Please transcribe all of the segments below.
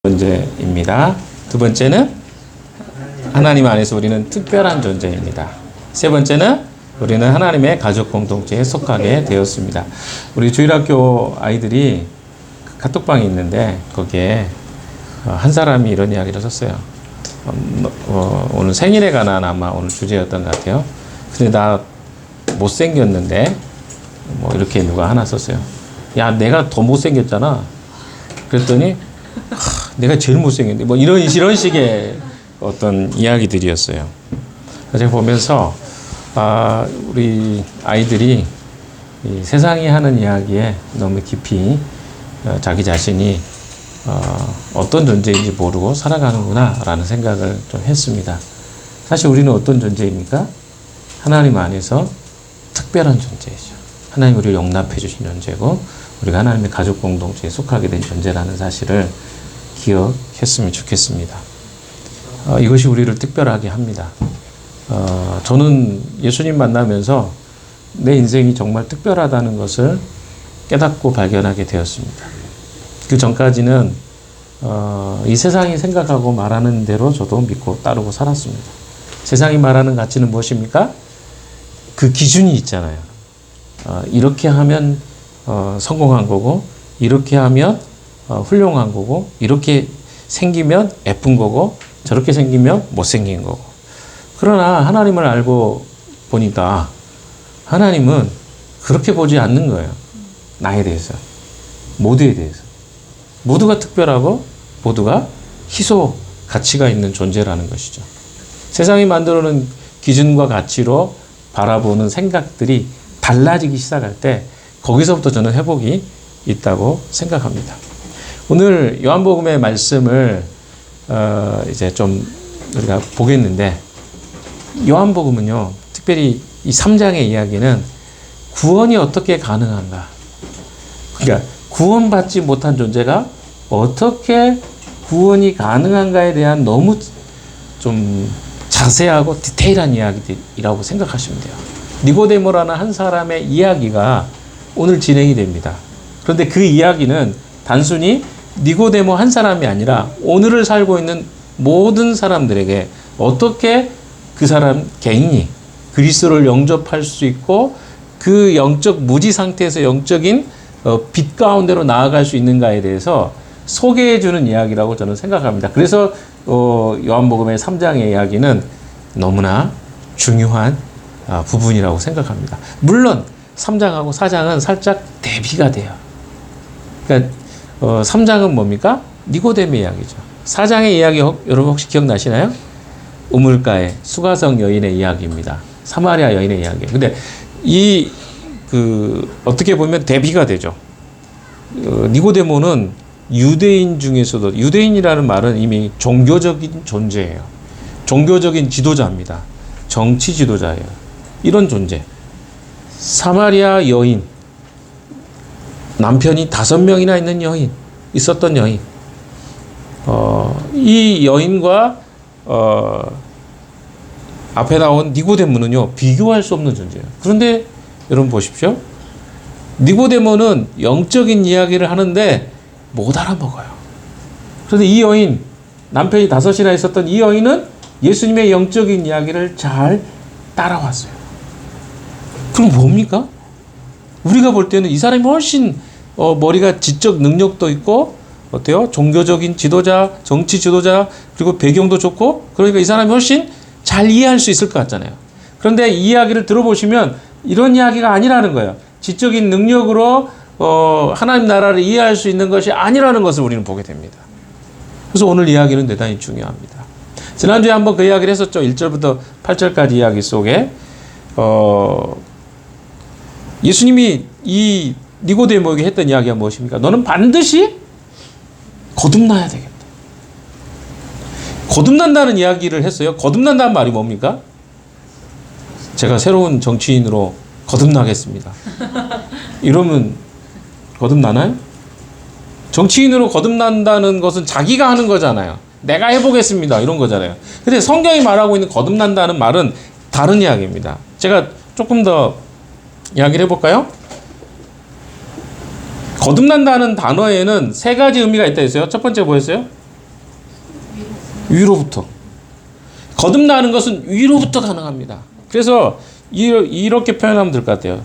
존재입니다. 두 번째는 하나님 안에서 우리는 특별한 존재입니다. 세 번째는 우리는 하나님의 가족 공동체에 속하게 되었습니다. 우리 주일학교 아이들이 카톡방이 있는데 거기에 한 사람이 이런 이야기를 썼어요. 오늘 생일에 관한 아마 오늘 주제였던 것 같아요. 근데 나 못생겼는데 뭐 이렇게 누가 하나 썼어요. 야, 내가 더 못생겼잖아. 그랬더니 내가 제일 못생겼는데 뭐 이런 식의 어떤 이야기들이었어요. 제가 보면서 우리 아이들이 이 세상이 하는 이야기에 너무 깊이 자기 자신이 어떤 존재인지 모르고 살아가는구나 라는 생각을 좀 했습니다. 사실 우리는 어떤 존재입니까? 하나님 안에서 특별한 존재이죠. 하나님 우리를 용납해 주신 존재고 우리가 하나님의 가족 공동체에 속하게 된 존재라는 사실을 기억했으면 좋겠습니다. 이것이 우리를 특별하게 합니다. 저는 예수님 만나면서 내 인생이 정말 특별하다는 것을 깨닫고 발견하게 되었습니다. 그 전까지는 이 세상이 생각하고 말하는 대로 저도 믿고 따르고 살았습니다. 세상이 말하는 가치는 무엇입니까? 그 기준이 있잖아요. 이렇게 하면 성공한 거고, 이렇게 하면 훌륭한 거고, 이렇게 생기면 예쁜 거고, 저렇게 생기면 못생긴 거고. 그러나 하나님을 알고 보니까 하나님은 그렇게 보지 않는 거예요. 나에 대해서, 모두에 대해서. 모두가 특별하고 모두가 희소 가치가 있는 존재라는 것이죠. 세상이 만들어놓은 기준과 가치로 바라보는 생각들이 달라지기 시작할 때 거기서부터 저는 회복이 있다고 생각합니다. 오늘 요한복음의 말씀을 이제 좀 우리가 보겠는데, 요한복음은요, 특별히 이 3장의 이야기는 구원이 어떻게 가능한가? 그러니까 구원받지 못한 존재가 어떻게 구원이 가능한가에 대한 너무 좀 자세하고 디테일한 이야기들이라고 생각하시면 돼요. 니고데모라는 한 사람의 이야기가 오늘 진행이 됩니다. 그런데 그 이야기는 단순히 니고데모 한 사람이 아니라 오늘을 살고 있는 모든 사람들에게 어떻게 그 사람 개인이 그리스도를 영접할 수 있고 그 영적 무지 상태에서 영적인 빛 가운데로 나아갈 수 있는가에 대해서 소개해 주는 이야기라고 저는 생각합니다. 그래서 요한복음의 3장의 이야기는 너무나 중요한 부분이라고 생각합니다. 물론 3장하고 4장은 살짝 대비가 돼요. 그러니까 3장은 뭡니까? 니고데모의 이야기죠. 4장의 이야기 여러분 혹시 기억나시나요? 우물가의 수가성 여인의 이야기입니다. 사마리아 여인의 이야기. 근데 어떻게 보면 대비가 되죠. 니고데모는 유대인 중에서도, 유대인이라는 말은 이미 종교적인 존재예요. 종교적인 지도자입니다. 정치 지도자예요. 이런 존재. 사마리아 여인, 남편이 5명이나 있는 여인, 있었던 여인. 이 여인과 앞에 나온 니고데모는요, 비교할 수 없는 존재예요. 그런데 여러분 보십시오. 니고데모는 영적인 이야기를 하는데 못 알아먹어요. 그런데 이 여인, 남편이 5이나 있었던 이 여인은 예수님의 영적인 이야기를 잘 따라왔어요. 그럼 뭡니까? 우리가 볼 때는 이 사람이 훨씬 머리가 지적 능력도 있고, 어때요? 종교적인 지도자, 정치 지도자, 그리고 배경도 좋고, 그러니까 이 사람이 훨씬 잘 이해할 수 있을 것 같잖아요. 그런데 이 이야기를 들어보시면 이런 이야기가 아니라는 거예요. 지적인 능력으로 하나님 나라를 이해할 수 있는 것이 아니라는 것을 우리는 보게 됩니다. 그래서 오늘 이야기는 대단히 중요합니다. 지난주에 한번 그 이야기를 했었죠. 1절부터 8절까지 이야기 속에 예수님이 이 니고데모에게 했던 이야기가 무엇입니까? 너는 반드시 거듭나야 되겠다. 거듭난다는 이야기를 했어요. 거듭난다는 말이 뭡니까? 제가 새로운 정치인으로 거듭나겠습니다. 이러면 거듭나나요? 정치인으로 거듭난다는 것은 자기가 하는 거잖아요. 내가 해보겠습니다. 이런 거잖아요. 근데 성경이 말하고 있는 거듭난다는 말은 다른 이야기입니다. 제가 조금 더 이야기를 해볼까요? 거듭난다는 단어에는 3가지 의미가 있다 했어요. 첫 번째 뭐였어요? 위로부터. 거듭나는 것은 위로부터 가능합니다. 그래서 이렇게 표현하면 될 것 같아요.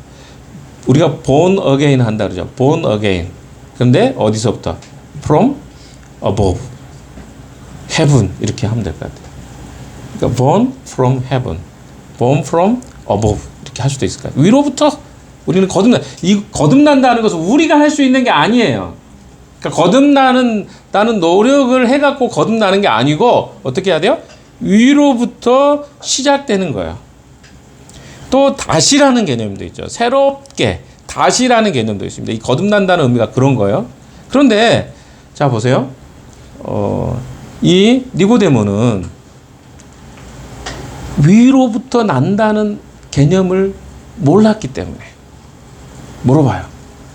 우리가 born again 한다 그러죠. born again. 근데 어디서부터? from above. heaven 이렇게 하면 될 것 같아요. 그러니까 born from heaven. born from above 이렇게 할 수도 있을 거예요. 위로부터 우리는 거듭난다는 것은 우리가 할 수 있는 게 아니에요. 그러니까 거듭나는 노력을 해갖고 거듭나는 게 아니고 어떻게 해야 돼요? 위로부터 시작되는 거예요. 또 다시라는 개념도 있죠. 새롭게 다시라는 개념도 있습니다. 이 거듭난다는 의미가 그런 거예요. 그런데 자 보세요. 이 니고데모는 위로부터 난다는 개념을 몰랐기 때문에 물어봐요.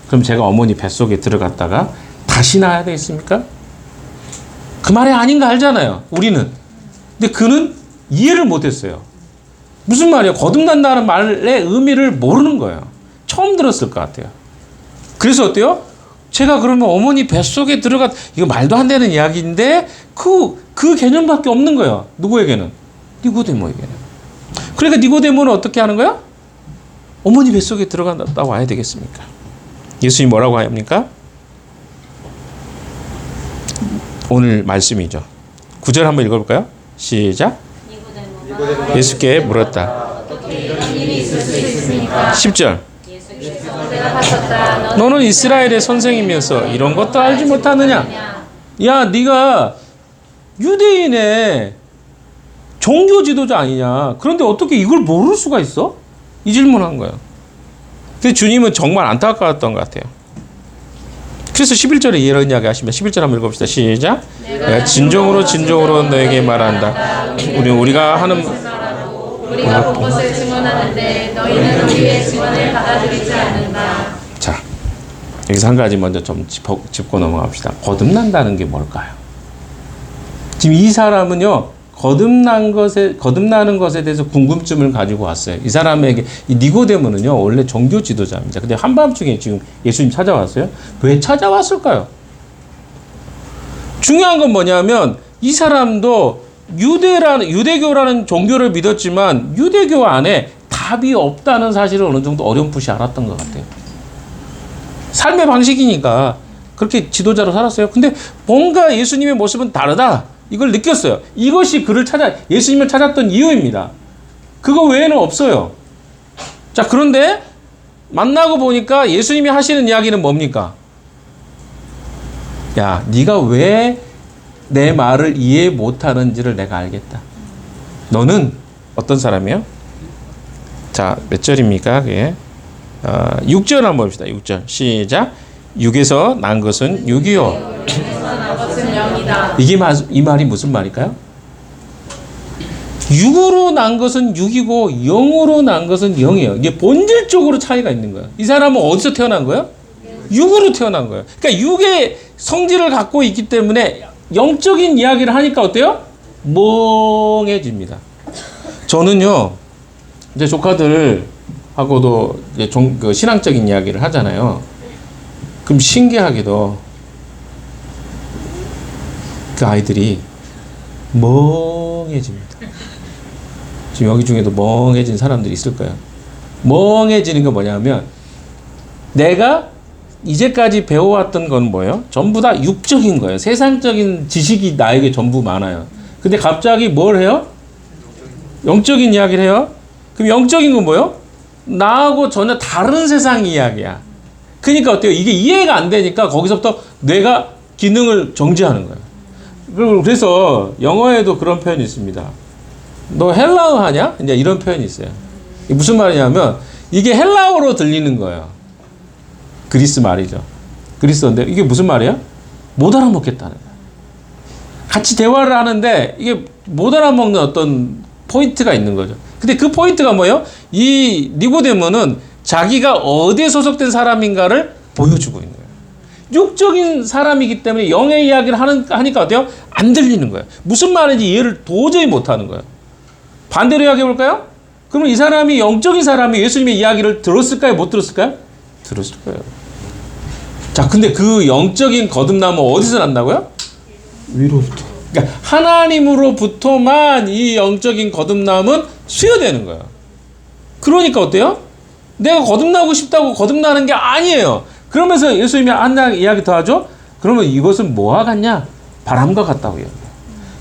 그럼 제가 어머니 뱃속에 들어갔다가 다시 나야 되겠습니까? 그 말이 아닌 거 알잖아요. 우리는. 근데 그는 이해를 못했어요. 무슨 말이에요? 거듭난다는 말의 의미를 모르는 거예요. 처음 들었을 것 같아요. 그래서 어때요? 제가 그러면 어머니 뱃속에 이거 말도 안 되는 이야기인데 그 개념밖에 없는 거예요. 누구에게는? 니고데모에게는. 그러니까 니고데모는 어떻게 하는 거야? 어머니 뱃속에 들어갔다 와야 되겠습니까? 예수님 뭐라고 합니까? 오늘 말씀이죠. 9절 한번 읽어볼까요? 시작. 예수께 물었다. 10절. 너는 이스라엘의 선생이면서 이런 것도 알지 못하느냐? 야, 네가 유대인의 종교 지도자 아니냐? 그런데 어떻게 이걸 모를 수가 있어? 이 질문한 거예요. 근데 주님은 정말 안타까웠던 것 같아요. 그래서 11절에 이런 이야기 하십니다. 11절 한번 읽어봅시다. 시작. 내가 진정으로 너에게 말한다. 우리가 하는 우리가 본 것을 증언하는데 너희는 우리의 증언을 받아들이지 않는다. 자, 여기서 한 가지 먼저 좀 짚고 넘어갑시다. 거듭난다는 게 뭘까요? 지금 이 사람은요, 거듭나는 것에 대해서 궁금증을 가지고 왔어요. 이 사람에게, 이 니고데모는요, 원래 종교 지도자입니다. 근데 한밤중에 지금 예수님 찾아왔어요. 왜 찾아왔을까요? 중요한 건 뭐냐면, 이 사람도 유대교라는 종교를 믿었지만, 유대교 안에 답이 없다는 사실을 어느 정도 어렴풋이 알았던 것 같아요. 삶의 방식이니까 그렇게 지도자로 살았어요. 근데 뭔가 예수님의 모습은 다르다. 이걸 느꼈어요. 이것이 예수님을 찾았던 이유입니다. 그거 외에는 없어요. 자, 그런데 만나고 보니까 예수님이 하시는 이야기는 뭡니까? 야, 네가 왜 내 말을 이해 못하는지를 내가 알겠다. 너는 어떤 사람이에요? 자, 몇 절입니까? 그게 6절 한번 봅시다. 6절 시작. 육에서 난 것은 육이요. 이 말이 무슨 말일까요? 육으로 난 것은 육이고 영으로 난 것은 영이에요. 이게 본질적으로 차이가 있는 거예요. 이 사람은 어디서 태어난 거예요? 육으로 태어난 거예요. 그러니까 육의 성질을 갖고 있기 때문에 영적인 이야기를 하니까 어때요? 멍해집니다. 저는요, 이제 조카들하고도 이제 신앙적인 이야기를 하잖아요. 그럼 신기하게도 그 아이들이 멍해집니다. 지금 여기 중에도 멍해진 사람들이 있을 거예요. 멍해지는 건 뭐냐면 내가 이제까지 배워왔던 건 뭐예요? 전부 다 육적인 거예요. 세상적인 지식이 나에게 전부 많아요. 근데 갑자기 뭘 해요? 영적인 이야기를 해요. 그럼 영적인 건 뭐예요? 나하고 전혀 다른 세상 이야기야. 그러니까 어때요? 이게 이해가 안 되니까 거기서부터 뇌가 기능을 정지하는 거예요. 그래서 영어에도 그런 표현이 있습니다. 너 헬라어 하냐? 이제 이런 표현이 있어요. 이게 무슨 말이냐면 이게 헬라어로 들리는 거예요. 그리스 말이죠. 그리스어인데 이게 무슨 말이야? 못 알아먹겠다는 거야. 같이 대화를 하는데 이게 못 알아먹는 어떤 포인트가 있는 거죠. 근데 그 포인트가 뭐예요? 이 니고데모는 자기가 어디에 소속된 사람인가를 보여주고 있는 거예요. 육적인 사람이기 때문에 영의 이야기를 하니까 어때요? 안 들리는 거예요. 무슨 말인지 이해를 도저히 못하는 거예요. 반대로 이야기해 볼까요? 그러면 이 사람이 영적인 사람이 예수님의 이야기를 들었을까요? 못 들었을까요? 들었을 거예요. 자, 근데 그 영적인 거듭남은 어디서 난다고요? 위로부터. 그러니까 하나님으로부터만 이 영적인 거듭남은 수여되는 거예요. 그러니까 어때요? 내가 거듭나고 싶다고 거듭나는 게 아니에요. 그러면서 예수님이 한 이야기 더 하죠. 그러면 이것은 뭐와 같냐? 바람과 같다고요.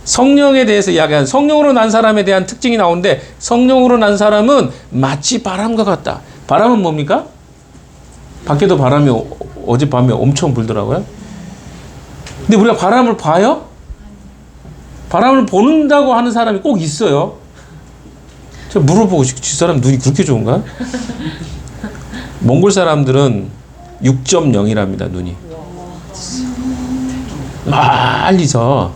성령에 대해서 이야기한 성령으로 난 사람에 대한 특징이 나오는데 성령으로 난 사람은 마치 바람과 같다. 바람은 뭡니까? 밖에도 바람이 어젯밤에 엄청 불더라고요. 근데 우리가 바람을 봐요? 바람을 본다고 하는 사람이 꼭 있어요. 제가 물어보고 싶고, 저 사람 눈이 그렇게 좋은가? 몽골 사람들은 6.0이랍니다, 눈이. 멀리서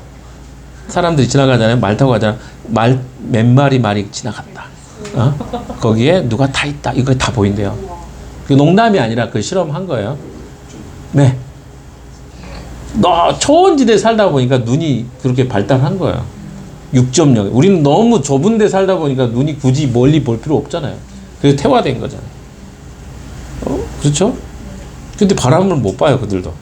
사람들이 지나가잖아요. 말 타고 가잖아요. 몇 마리 지나갔다. 거기에 누가 타 있다. 이거 다 보인대요. 그 농담이 아니라 그 실험한 거예요. 네. 초원지대에 살다 보니까 눈이 그렇게 발달한 거예요. 6.0. 우리는 너무 좁은 데 살다 보니까 눈이 굳이 멀리 볼 필요 없잖아요. 그래서 태화된 거잖아요. 그렇죠? 근데 바람을 못 봐요, 그들도.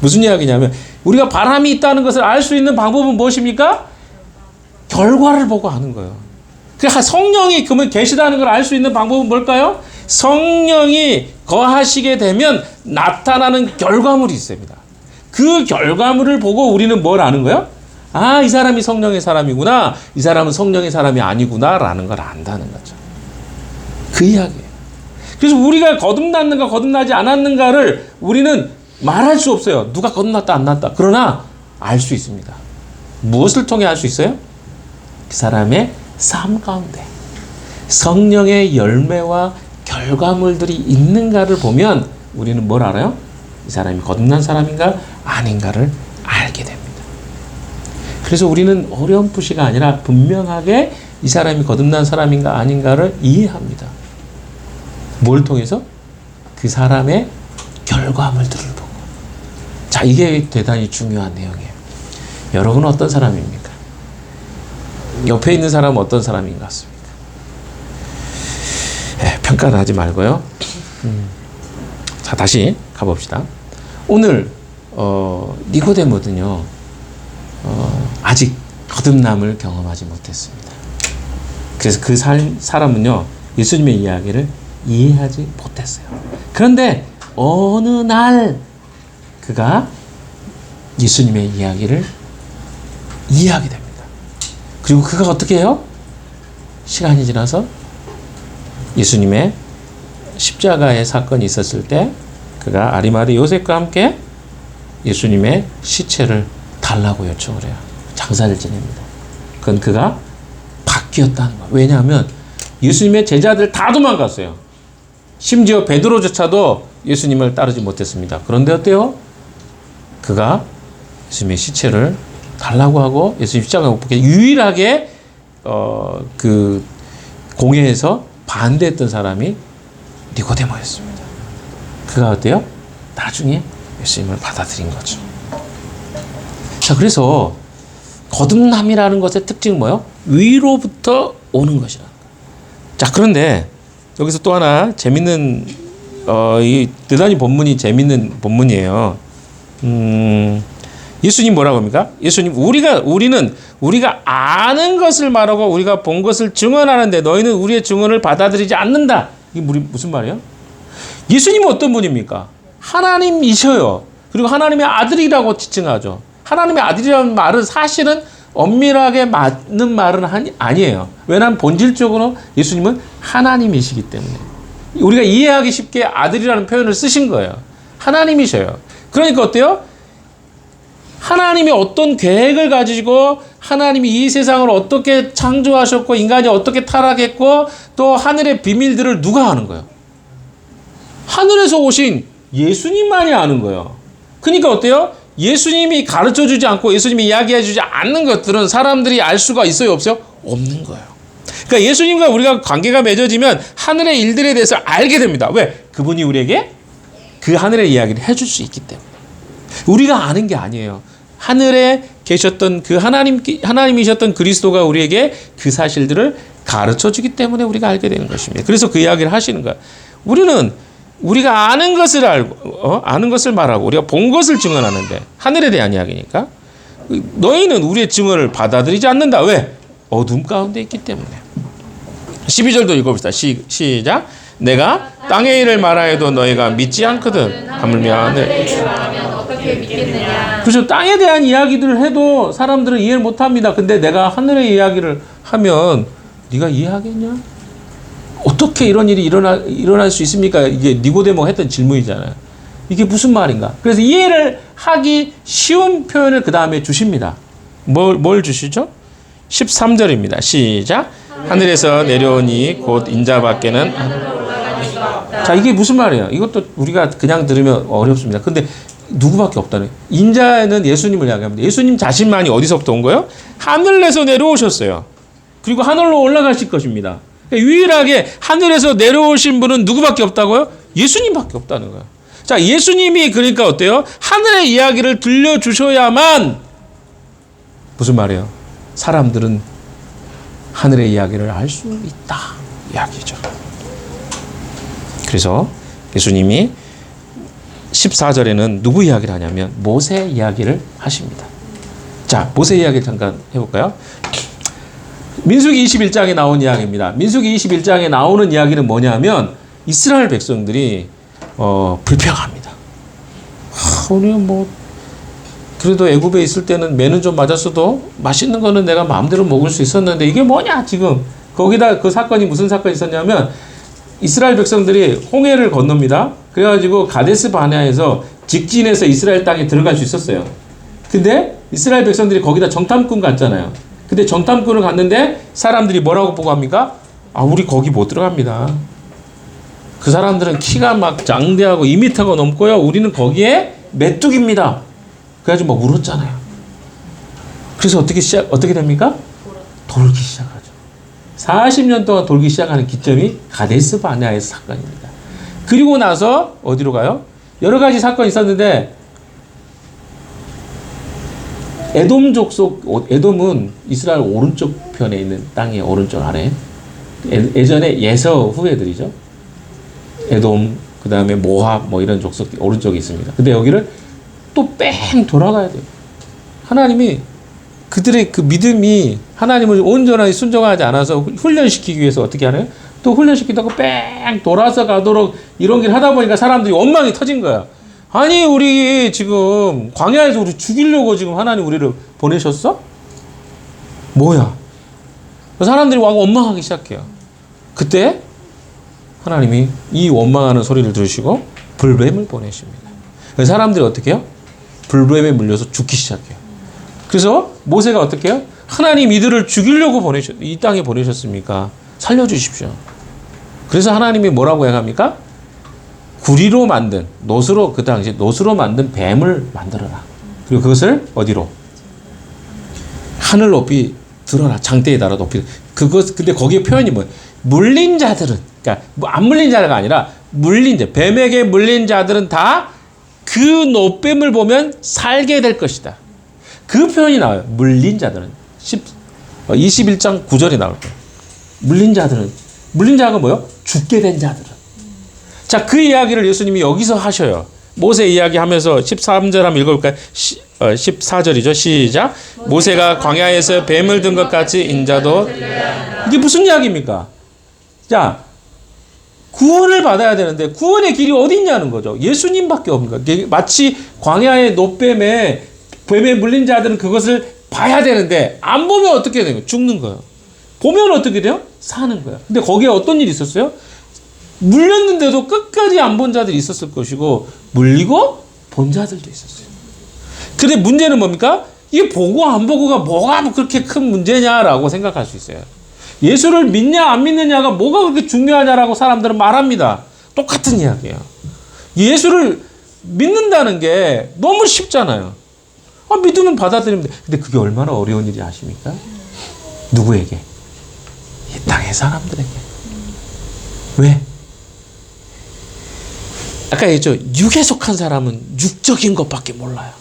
무슨 이야기냐면, 우리가 바람이 있다는 것을 알 수 있는 방법은 무엇입니까? 결과를 보고 아는 거예요. 그러니까 성령이 그러면 계시다는 걸 알 수 있는 방법은 뭘까요? 성령이 거하시게 되면 나타나는 결과물이 있습니다. 그 결과물을 보고 우리는 뭘 아는 거예요? 아, 이 사람이 성령의 사람이구나. 이 사람은 성령의 사람이 아니구나. 라는 걸 안다는 거죠. 그 이야기예요. 그래서 우리가 거듭났는가 거듭나지 않았는가를 우리는 말할 수 없어요. 누가 거듭났다 안 났다. 그러나 알 수 있습니다. 무엇을 통해 알 수 있어요? 그 사람의 삶 가운데 성령의 열매와 결과물들이 있는가를 보면 우리는 뭘 알아요? 이 사람이 거듭난 사람인가 아닌가를 알게 됩니다. 그래서 우리는 어렴풋이가 아니라 분명하게 이 사람이 거듭난 사람인가 아닌가를 이해합니다. 뭘 통해서? 그 사람의 결과물들을 보고. 자, 이게 대단히 중요한 내용이에요. 여러분은 어떤 사람입니까? 옆에 있는 사람은 어떤 사람인 것 같습니까? 평가는 하지 말고요. 자, 다시 가봅시다. 오늘 니고데모는요, 아직 거듭남을 경험하지 못했습니다. 그래서 그 사람은요, 예수님의 이야기를 이해하지 못했어요. 그런데 어느 날 그가 예수님의 이야기를 이해하게 됩니다. 그리고 그가 어떻게 해요? 시간이 지나서 예수님의 십자가의 사건이 있었을 때 그가 아리마대 요셉과 함께 예수님의 시체를 달라고 요청을 해요. 장사를 지냅니다. 그건 그가 바뀌었다는 거예요. 왜냐하면 예수님의 제자들 다 도망갔어요. 심지어 베드로조차도 예수님을 따르지 못했습니다. 그런데 어때요? 그가 예수님의 시체를 달라고 하고 예수님 십자가에 못 박혀 유일하게 그 공회에서 반대했던 사람이 니고데모였습니다. 그가 어때요? 나중에 예수님을 받아들인 거죠. 자, 그래서 거듭남이라는 것의 특징은 뭐예요? 위로부터 오는 것이라는 거예요. 자, 그런데 여기서 또 하나 재밌는 이 대단히 본문이 재밌는 본문이에요. 예수님 뭐라고 합니까? 예수님 우리가 아는 것을 말하고 우리가 본 것을 증언하는데 너희는 우리의 증언을 받아들이지 않는다. 이게 무슨 말이에요? 예수님은 어떤 분입니까? 하나님이셔요. 그리고 하나님의 아들이라고 지칭하죠. 하나님의 아들이라는 말은 사실은 엄밀하게 맞는 말은 아니에요. 왜냐하면 본질적으로 예수님은 하나님이시기 때문에. 우리가 이해하기 쉽게 아들이라는 표현을 쓰신 거예요. 하나님이셔요. 그러니까 어때요? 하나님이 어떤 계획을 가지고 하나님이 이 세상을 어떻게 창조하셨고 인간이 어떻게 타락했고 또 하늘의 비밀들을 누가 아는 거예요? 하늘에서 오신 예수님만이 아는 거예요. 그러니까 어때요? 예수님이 가르쳐주지 않고 예수님이 이야기해주지 않는 것들은 사람들이 알 수가 있어요? 없어요? 없는 거예요. 그러니까 예수님과 우리가 관계가 맺어지면 하늘의 일들에 대해서 알게 됩니다. 왜? 그분이 우리에게 그 하늘의 이야기를 해줄 수 있기 때문에. 우리가 아는 게 아니에요. 하늘에 계셨던 그 하나님이셨던 그리스도가 우리에게 그 사실들을 가르쳐주기 때문에 우리가 알게 되는 것입니다. 그래서 그 이야기를 하시는 거예요. 우리가 아는 것을 알고, 아는 것을 말하고, 우리가 본 것을 증언하는데, 하늘에 대한 이야기니까. 너희는 우리의 증언을 받아들이지 않는다. 왜? 어둠 가운데 있기 때문에. 12절도 읽어봅시다. 시작. 내가 땅의 일을 말하여도 너희가 믿지 않거든. 하물며 하늘. 어떻게 믿겠느냐. 그렇죠. 땅에 대한 이야기들을 해도 사람들은 이해를 못합니다. 근데 내가 하늘의 이야기를 하면 네가 이해하겠냐? 어떻게 이런 일이 일어날 수 있습니까? 이게 니고데모가 했던 질문이잖아요. 이게 무슨 말인가? 그래서 이해를 하기 쉬운 표현을 그 다음에 주십니다. 뭘 주시죠? 13절입니다. 시작. 하늘에서 내려오니 곧 인자밖에는. 자, 이게 무슨 말이에요? 이것도 우리가 그냥 들으면 어렵습니다. 근데 누구밖에 없다는. 인자는 예수님을 이야기합니다. 예수님 자신만이 어디서부터 온 거예요? 하늘에서 내려오셨어요. 그리고 하늘로 올라가실 것입니다. 그러니까 유일하게 하늘에서 내려오신 분은 누구밖에 없다고요? 예수님밖에 없다는 거예요. 자, 예수님이 그러니까 어때요? 하늘의 이야기를 들려주셔야만 무슨 말이에요? 사람들은 하늘의 이야기를 알 수 있다. 이야기죠. 그래서 예수님이 14절에는 누구 이야기를 하냐면 모세 이야기를 하십니다. 자, 모세 이야기를 잠깐 해볼까요? 민수기 21장에 나온 이야기입니다. 민수기 21장에 나오는 이야기는 뭐냐면 이스라엘 백성들이 불평합니다. 우리 그래도 애굽에 있을 때는 매는 좀 맞았어도 맛있는 거는 내가 마음대로 먹을 수 있었는데 이게 뭐냐 지금. 거기다 그 사건이 무슨 사건이 있었냐면 이스라엘 백성들이 홍해를 건넙니다. 그래가지고 가데스 바네아에서 직진해서 이스라엘 땅에 들어갈 수 있었어요. 근데 이스라엘 백성들이 거기다 정탐꾼 갔잖아요. 근데 정탐꾼을 갔는데 사람들이 뭐라고 보고 합니까? 우리 거기 못 들어갑니다. 그 사람들은 키가 막 장대하고 2m가 넘고요. 우리는 거기에 메뚜기입니다. 그래가지고 막 울었잖아요. 그래서 어떻게 됩니까? 돌기 시작하죠. 40년 동안 돌기 시작하는 기점이 가데스 바네아의 사건입니다. 그리고 나서 어디로 가요? 여러 가지 사건이 있었는데 에돔 족속, 에돔은 이스라엘 오른쪽 편에 있는 땅의 오른쪽 아래. 예전에 예서 후예들이죠. 에돔, 그 다음에 모압, 이런 족속 오른쪽에 있습니다. 근데 여기를 또 뺑 돌아가야 돼요. 하나님이 그들의 그 믿음이 하나님을 온전하게 순종하지 않아서 훈련시키기 위해서 어떻게 하나요? 또 훈련시키다가 뺑 돌아서 가도록 이런 길 하다 보니까 사람들이 원망이 터진 거야. 아니, 우리 지금 광야에서 우리 죽이려고 지금 하나님 우리를 보내셨어? 뭐야? 사람들이 와서 원망하기 시작해요. 그때 하나님이 이 원망하는 소리를 들으시고 불뱀을 보내십니다. 사람들이 어떻게 해요? 불뱀에 물려서 죽기 시작해요. 그래서 모세가 어떻게 해요? 하나님 이들을 죽이려고 이 땅에 보내셨습니까? 살려주십시오. 그래서 하나님이 뭐라고 행합니까? 구리로 만든, 그 당시 노수로 만든 뱀을 만들어라. 그리고 그것을 어디로? 하늘 높이 들어라. 장대에 달아 높이. 근데 거기에 표현이 뭐예요? 물린 자들은, 그러니까 안 물린 자가 아니라 물린 자, 뱀에게 물린 자들은 다 그 노뱀을 보면 살게 될 것이다. 그 표현이 나와요. 물린 자들은. 21장 9절에 나올 거예요. 물린 자가 뭐예요? 죽게 된 자들은. 자, 그 이야기를 예수님이 여기서 하셔요. 모세 이야기 하면서 13절 한번 읽어볼까요? 14절이죠. 시작. 모세가 광야에서 뱀을 든 것 같이 인자도. 이게 무슨 이야기입니까? 자, 구원을 받아야 되는데 구원의 길이 어디 있냐는 거죠. 예수님밖에 없는 거예요. 마치 광야의 노뱀에 뱀에 물린 자들은 그것을 봐야 되는데 안 보면 어떻게 되는 거예요? 죽는 거예요. 보면 어떻게 돼요? 사는 거예요. 근데 거기에 어떤 일이 있었어요? 물렸는데도 끝까지 안 본 자들이 있었을 것이고 물리고 본 자들도 있었어요. 근데 문제는 뭡니까? 이게 보고 안 보고가 뭐가 그렇게 큰 문제냐라고 생각할 수 있어요. 예수를 믿냐 안 믿느냐가 뭐가 그렇게 중요하냐라고 사람들은 말합니다. 똑같은 이야기예요. 예수를 믿는다는 게 너무 쉽잖아요. 믿으면 받아들이면 돼. 근데 그게 얼마나 어려운 일이 아십니까? 누구에게? 이 땅의 사람들에게. 왜? 아까 얘기했죠. 육에 속한 사람은 육적인 것밖에 몰라요.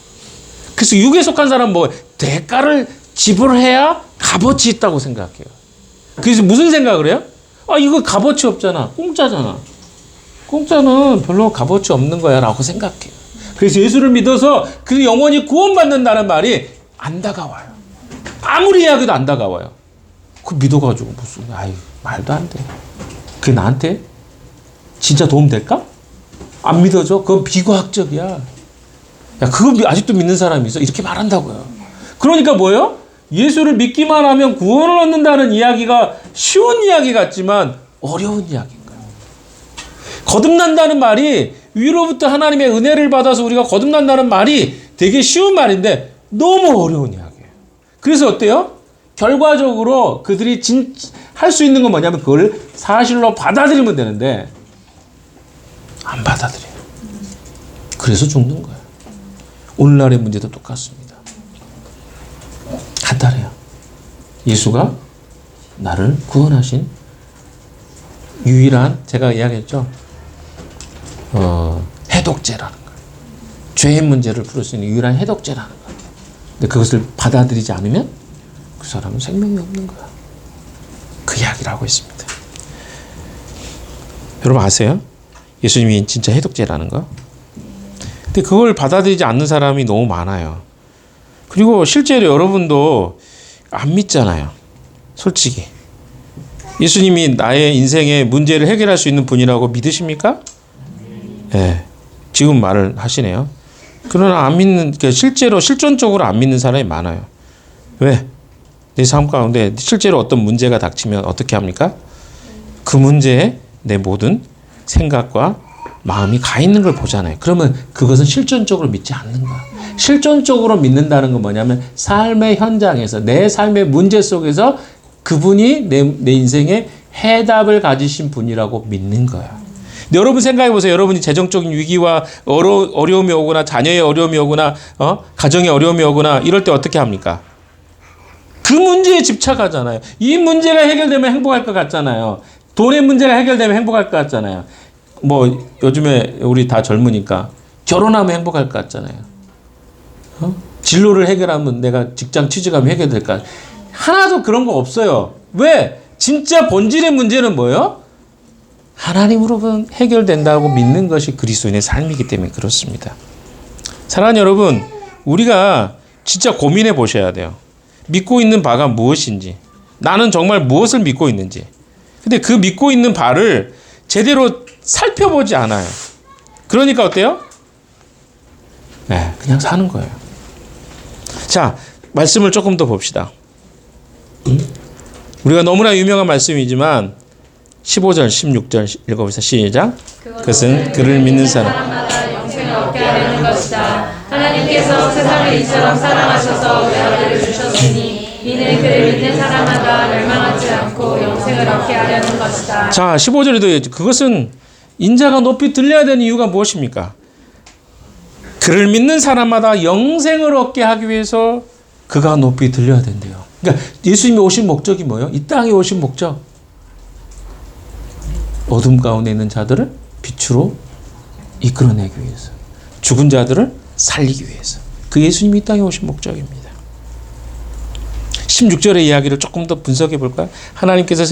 그래서 육에 속한 사람은 대가를 지불해야 값어치 있다고 생각해요. 그래서 무슨 생각을 해요? 이거 값어치 없잖아. 공짜잖아. 공짜는 별로 값어치 없는 거야 라고 생각해요. 그래서 예수를 믿어서 그 영혼이 구원받는다는 말이 안 다가와요. 아무리 이야기도 안 다가와요. 그 믿어가지고 무슨 말도 안 돼. 그게 나한테 진짜 도움 될까? 안 믿어져? 그건 비과학적이야. 야, 그거 아직도 믿는 사람이 있어? 이렇게 말한다고요. 그러니까 뭐예요? 예수를 믿기만 하면 구원을 얻는다는 이야기가 쉬운 이야기 같지만 어려운 이야기인 거예요. 거듭난다는 말이 위로부터 하나님의 은혜를 받아서 우리가 거듭난다는 말이 되게 쉬운 말인데 너무 어려운 이야기예요. 그래서 어때요? 결과적으로 그들이 할 수 있는 건 뭐냐면 그걸 사실로 받아들이면 되는데 안 받아들여요. 그래서 죽는 거예요. 오늘날의 문제도 똑같습니다. 간단해요. 예수가 나를 구원하신 유일한, 제가 이야기했죠. 해독제라는 거예요. 죄의 문제를 풀을 수 있는 유일한 해독제라는 거예요. 근데 그것을 받아들이지 않으면 그 사람은 생명이 없는 거야. 그 이야기를 하고 있습니다. 여러분 아세요? 예수님이 진짜 해독제라는 거? 근데 그걸 받아들이지 않는 사람이 너무 많아요. 그리고 실제로 여러분도 안 믿잖아요. 솔직히. 예수님이 나의 인생의 문제를 해결할 수 있는 분이라고 믿으십니까? 네. 지금 말을 하시네요. 그러나 안 믿는, 실제로 실존적으로 안 믿는 사람이 많아요. 왜? 내 삶 가운데 실제로 어떤 문제가 닥치면 어떻게 합니까? 그 문제에 내 모든 생각과 마음이 가 있는 걸 보잖아요. 그러면 그것은 실존적으로 믿지 않는 거야. 실존적으로 믿는다는 건 뭐냐면 삶의 현장에서 내 삶의 문제 속에서 그분이 내 인생에 해답을 가지신 분이라고 믿는 거야. 근데 여러분 생각해 보세요. 여러분이 재정적인 위기와 어려움이 오거나 자녀의 어려움이 오거나 가정의 어려움이 오거나 이럴 때 어떻게 합니까? 그 문제에 집착하잖아요. 이 문제가 해결되면 행복할 것 같잖아요. 돈의 문제가 해결되면 행복할 것 같잖아요. 뭐 요즘에 우리 다 젊으니까 결혼하면 행복할 것 같잖아요. 진로를 해결하면 내가 직장 취직하면 해결될까? 하나도 그런 거 없어요. 왜? 진짜 본질의 문제는 뭐예요? 하나님으로 해결된다고 믿는 것이 그리스도인의 삶이기 때문에 그렇습니다. 사랑하는 여러분, 우리가 진짜 고민해 보셔야 돼요. 믿고 있는 바가 무엇인지, 나는 정말 무엇을 믿고 있는지. 근데 그 믿고 있는 바를 제대로 살펴보지 않아요. 그러니까 어때요? 네, 그냥 사는 거예요. 자, 말씀을 조금 더 봅시다. 우리가 너무나 유명한 말씀이지만 15절, 16절 읽어보세요. 시작. 그것은 그를 믿는 사람마다 영생을 얻게 하려는 것이다. 하나님께서 세상을 이처럼 사랑하셔서 외아들을 주셨으니 이는 그를 믿는 사람마다 멸망하지 않고 영생을 얻게 하려는 것이다. 자, 15절에도 그것은 인자가 높이 들려야 되는 이유가 무엇입니까? 그를 믿는 사람마다 영생을 얻게 하기 위해서 그가 높이 들려야 된대요. 그러니까 예수님이 오신 목적이 뭐예요? 이 땅에 오신 목적. 어둠 가운데 있는 자들을 빛으로 이끌어내기 위해서. 죽은 자들을 살리기 위해서. 그 예수님이 이 땅에 오신 목적입니다. 16절의 이야기를 조금 더 분석해 볼까요? 하나님께서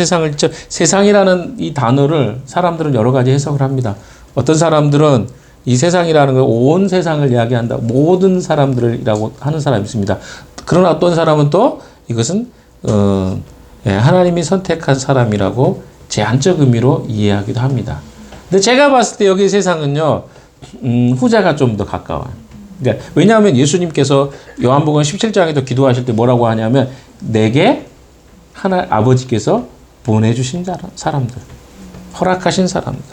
세상이라는 이 단어를 사람들은 여러 가지 해석을 합니다. 어떤 사람들은 이 세상이라는 걸 온 세상을 이야기한다. 모든 사람들이라고 하는 사람이 있습니다. 그러나 어떤 사람은 또 이것은 하나님이 선택한 사람이라고 제한적 의미로 이해하기도 합니다. 근데 제가 봤을 때 여기 세상은요, 후자가 좀 더 가까워요. 그러니까 왜냐하면 예수님께서 요한복음 17장에도 기도하실 때 뭐라고 하냐면 내게 아버지께서 보내주신 사람들, 허락하신 사람들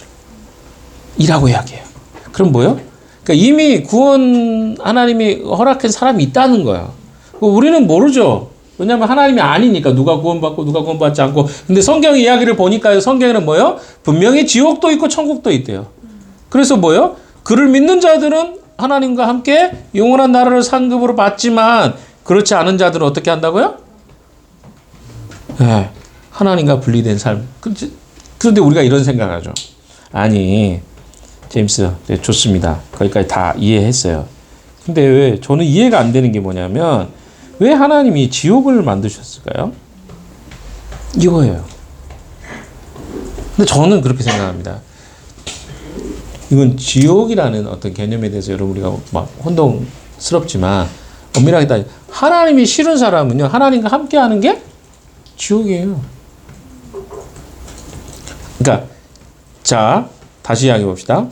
이라고 이야기해요. 그럼 뭐요? 그러니까 이미 구원 하나님이 허락한 사람이 있다는 거예요. 우리는 모르죠. 왜냐하면 하나님이 아니니까 누가 구원받고 누가 구원받지 않고. 근데 성경 이야기를 보니까 성경에는 뭐요? 분명히 지옥도 있고 천국도 있대요. 그래서 뭐요? 그를 믿는 자들은 하나님과 함께 영원한 나라를 상급으로 받지만 그렇지 않은 자들은 어떻게 한다고요? 네, 하나님과 분리된 삶. 그런데 우리가 이런 생각을 하죠. 아니 제임스, 네, 좋습니다. 거기까지 다 이해했어요. 근데 왜 저는 이해가 안 되는 게 뭐냐면 왜 하나님이 지옥을 만드셨을까요? 이거예요. 근데 저는 그렇게 생각합니다. 이건 지옥이라는 어떤 개념에 대해서 여러분 우리가 막 혼동스럽지만 엄밀하게 따지면 하나님이 싫은 사람은요, 하나님과 함께 하는 게 지옥이에요. 그러니까 자, 다시 이야기해 봅시다.